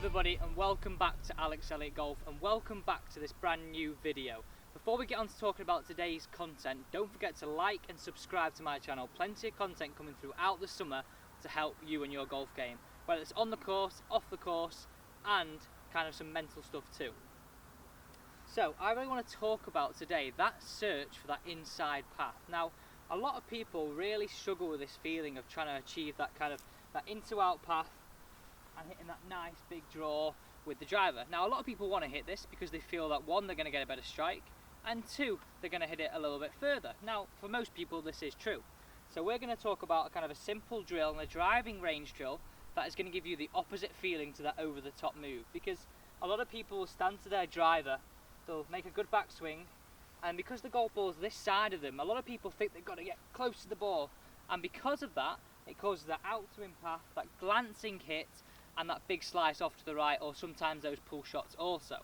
everybody, and welcome back to Alex Elliott Golf, and welcome back to this brand new video. Before we get on to talking about today's content, don't forget to like and subscribe to my channel. Plenty of content coming throughout the summer to help you and your golf game, whether it's on the course, off the course, and kind of some mental stuff too. So I really want to talk about today that search for that inside path. Now, a lot of people really struggle with this feeling of trying to achieve that kind of that into-out path and hitting that nice big draw with the driver. Now, a lot of people want to hit this because they feel that one, they're going to get a better strike, and two, they're going to hit it a little bit further. Now, for most people, this is true. So we're going to talk about a kind of a simple drill and a driving range drill that is going to give you the opposite feeling to that over-the-top move, because a lot of people will stand to their driver, they'll make a good backswing, and because the golf ball is this side of them, a lot of people think they've got to get close to the ball, and because of that, it causes that out-to-in path, that glancing hit, and that big slice off to the right, or sometimes those pull shots also.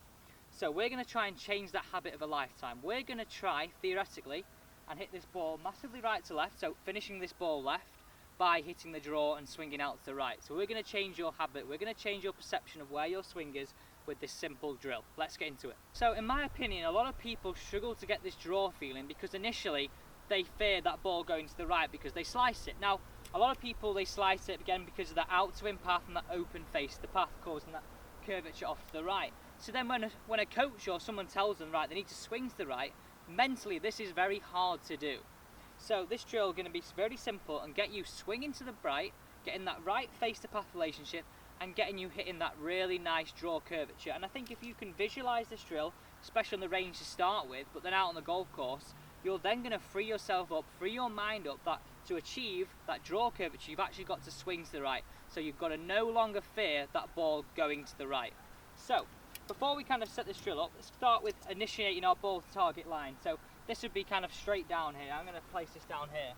So we're going to try and change that habit of a lifetime. We're going to try, theoretically, and hit this ball massively right to left, so finishing this ball left by hitting the draw and swinging out to the right. So we're going to change your habit, we're going to change your perception of where your swing is with this simple drill. Let's get into it. So in my opinion, a lot of people struggle to get this draw feeling because initially they fear that ball going to the right because they slice it. Now, a lot of people, they slice it again because of that out-to-in path and that open face, the path causing that curvature off to the right. So then when a coach or someone tells them, right, they need to swing to the right, mentally this is very hard to do. So this drill is going to be very simple and get you swinging to the right, getting that right face to path relationship, and getting you hitting that really nice draw curvature. And I think if you can visualise this drill, especially on the range to start with, but then out on the golf course, you're then going to free yourself up, free your mind up, that to achieve that draw curvature, you've actually got to swing to the right. So you've got to no longer fear that ball going to the right. So, before we kind of set this drill up, let's start with initiating our ball to target line. So this would be kind of straight down here. I'm going to place this down here.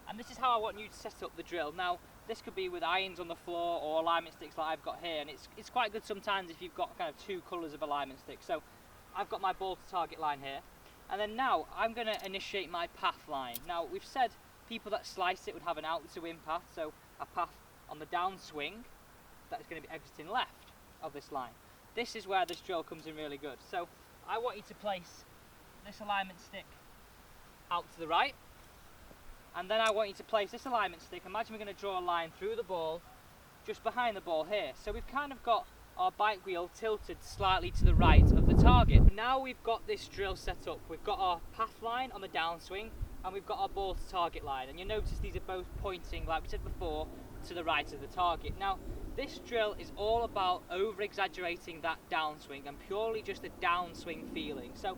And this is how I want you to set up the drill. Now, this could be with irons on the floor or alignment sticks like I've got here. And it's quite good sometimes if you've got kind of two colours of alignment sticks. So I've got my ball to target line here. And then now I'm going to initiate my path line. Now, we've said people that slice it would have an out-to-in path, so a path on the downswing that is going to be exiting left of this line. This is where this drill comes in really good. So I want you to place this alignment stick out to the right, and then I want you to place this alignment stick. Imagine we're going to draw a line through the ball, just behind the ball here. So we've kind of got our bike wheel tilted slightly to the right of the target. Now we've got this drill set up. We've got our path line on the downswing, and we've got our ball to target line, and you'll notice these are both pointing, like we said before, to the right of the target. Now, this drill is all about over-exaggerating that downswing and purely just a downswing feeling. So,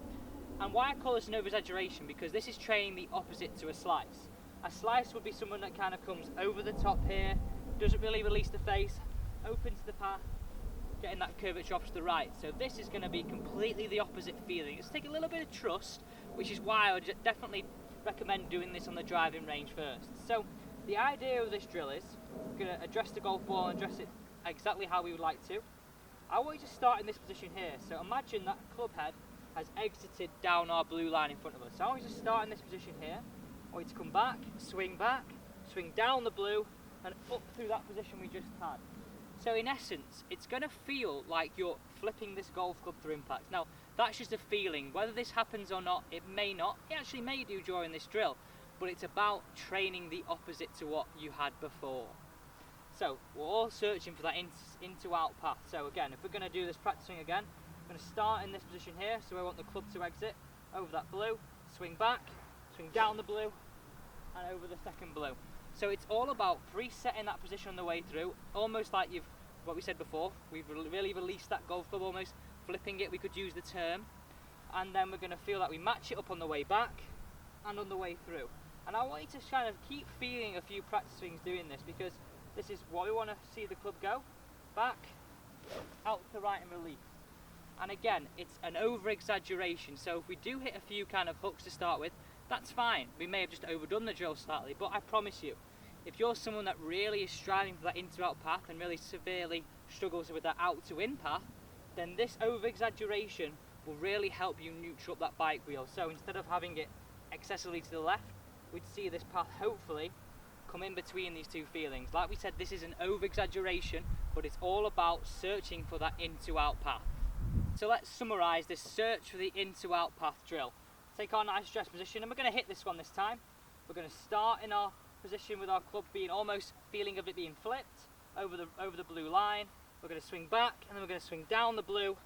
and why I call this an over-exaggeration, because this is training the opposite to a slice. A slice would be someone that kind of comes over the top here, doesn't really release the face, opens the path, getting that curvature off to the right. So this is going to be completely the opposite feeling. It's taking a little bit of trust, which is why I would definitely recommend doing this on the driving range first. So the idea of this drill is we're going to address the golf ball and address it exactly how we would like to. I want you to start in this position here. So imagine that club head has exited down our blue line in front of us. So I want you to start in this position here. I want you to come back, swing down the blue, and up through that position we just had. So in essence, it's going to feel like you're flipping this golf club through impact. Now, that's just a feeling. Whether this happens or not, it may not. It actually may do during this drill. But it's about training the opposite to what you had before. So, we're all searching for that into-out path. So again, if we're going to do this practicing again, I'm going to start in this position here. So I want the club to exit over that blue, swing back, swing down the blue, and over the second blue. So it's all about presetting that position on the way through, almost like what we said before, we've really released that golf club, almost flipping it, we could use the term, and then we're going to feel that we match it up on the way back and on the way through. And I want you to kind of keep feeling a few practice swings doing this, because this is what we want to see the club go, back, out to the right and release. And again, it's an over-exaggeration, so if we do hit a few kind of hooks to start with, that's fine. We may have just overdone the drill slightly, but I promise you, if you're someone that really is striving for that into-out path and really severely struggles with that out-to-in path, then this over-exaggeration will really help you neutral up that bike wheel. So instead of having it excessively to the left, we'd see this path hopefully come in between these two feelings. Like we said, this is an over-exaggeration, but it's all about searching for that in-to-out path. So let's summarise this search for the in-to-out path drill. Take our nice dress position, and we're going to hit this one this time. We're going to start in our position with our club being almost feeling of it being flipped over the blue line. We're going to swing back, and then we're going to swing down the blue,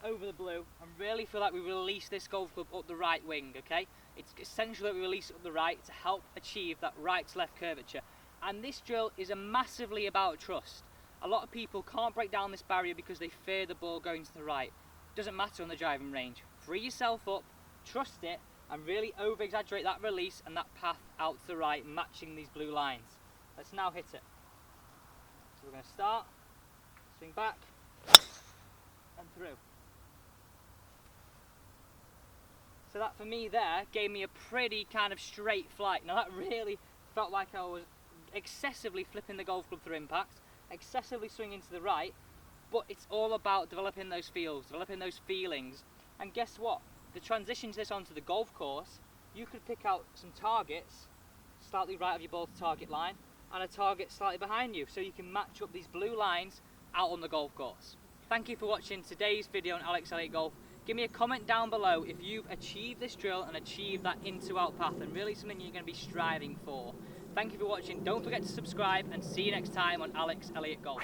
over the blue, and really feel like we release this golf club up the right wing, okay? It's essential that we release it up the right to help achieve that right to left curvature. And this drill is massively about trust. A lot of people can't break down this barrier because they fear the ball going to the right. It doesn't matter on the driving range. Free yourself up, trust it, and really over-exaggerate that release and that path out to the right, matching these blue lines. Let's now hit it. So we're going to start, swing back, and through. So that for me there gave me a pretty kind of straight flight. Now that really felt like I was excessively flipping the golf club through impact, excessively swinging to the right, but it's all about developing those feels, developing those feelings. And guess what? The transition to this onto the golf course, you could pick out some targets slightly right of your ball to target line and a target slightly behind you, so you can match up these blue lines out on the golf course. Thank you for watching today's video on Alex Elliott Golf. Give me a comment down below if you've achieved this drill and achieved that in-to-out path, and really something you're going to be striving for. Thank you for watching. Don't forget to subscribe, and see you next time on Alex Elliott Golf.